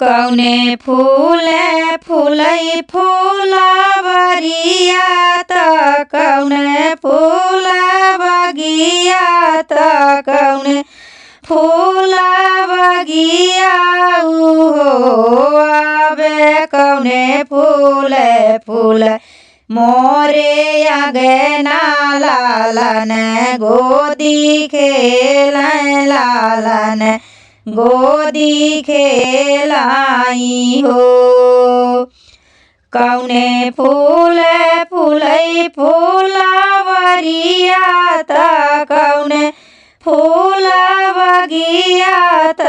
कौने फूले फूलै फूलवरिया त कौने फूल बगिया त कौने फूल बगिया हो आवे कौने फूले फूल मोरे अगना लालन गोदी खेल लालन गोदी खेलाई हो। कौने फूल फूलै फूलवरिया त कौने फूल बगिया त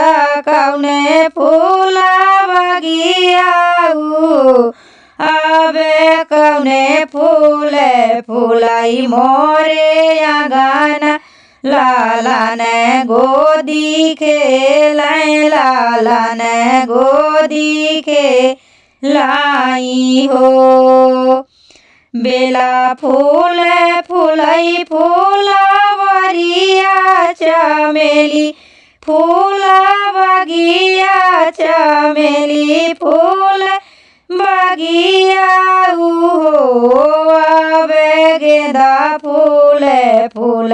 कौने फूल बगिया आवे कौने फूल फूलै मोरे आंगन लालन गोदी खेल लालन गोदी खेलाई हो। बेला फूल फूलै फूलवरिया चमेली फूल बगिया चमेली फूल बगिया हो आवे गेंदा फूल फूल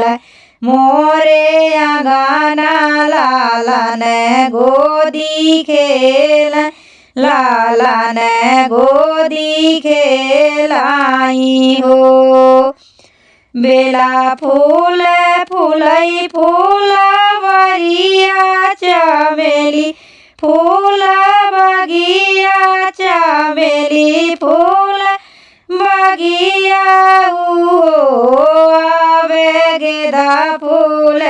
मोरे आंगना लालन गोदी खेल लालन गोदी खेलाई हो। बेला फूल फूलै फूलवरिया चमेली फूल बगिया चमेली फूल बगिया आवे गेंदा फूल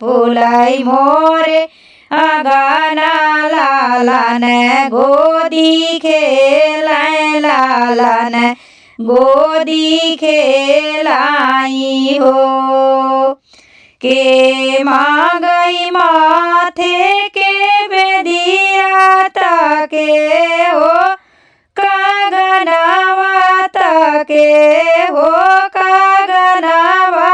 फूलै मोरे आंगना लालन गोदी खेल लालन गोदी खेलाई हो। के मांगई माथे के बेदिया तके हो कागनवा तके हो कागनवा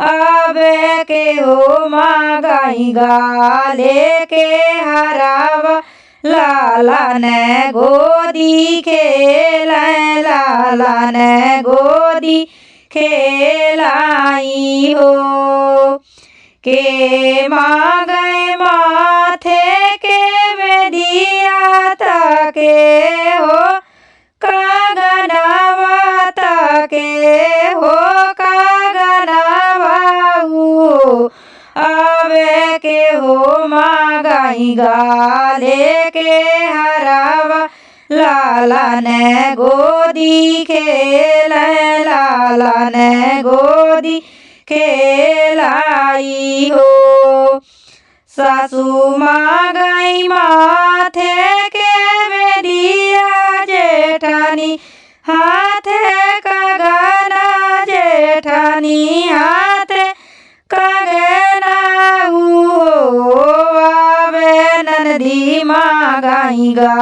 आवे के हो मांगई गाले के हरावा लालन गोदी खेल लालन गोदी खेलाई हो। के मांगई माथे के बेदिया तके हो कागनवा तके हो कागनवा आवे के हो मांगई गाले के हरावा लालन गोदी खेल लालन गोदी खेलाई हो। सासू मांगई माथे के बेदिया जेठानी हाथे कागना जेठानी हाथे कागना आवे ननदी मांगई गा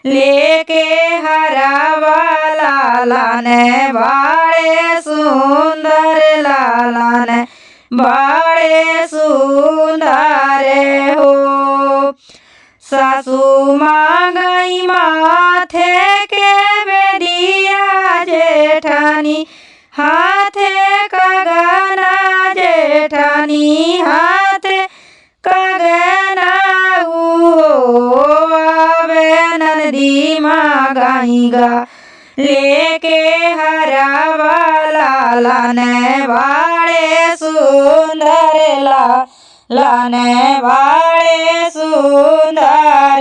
लेके हरावा लालन बाड़े सुंदर लालन बाड़े सुंदर हो। सासू मांगई माथे के बेदिया जेठानी हाथे कागना जेठानी हाथे कागना आवे ननदी मांगई गा लेके हरावा लालन बाड़े सुंदर लालन बाड़े सुंदर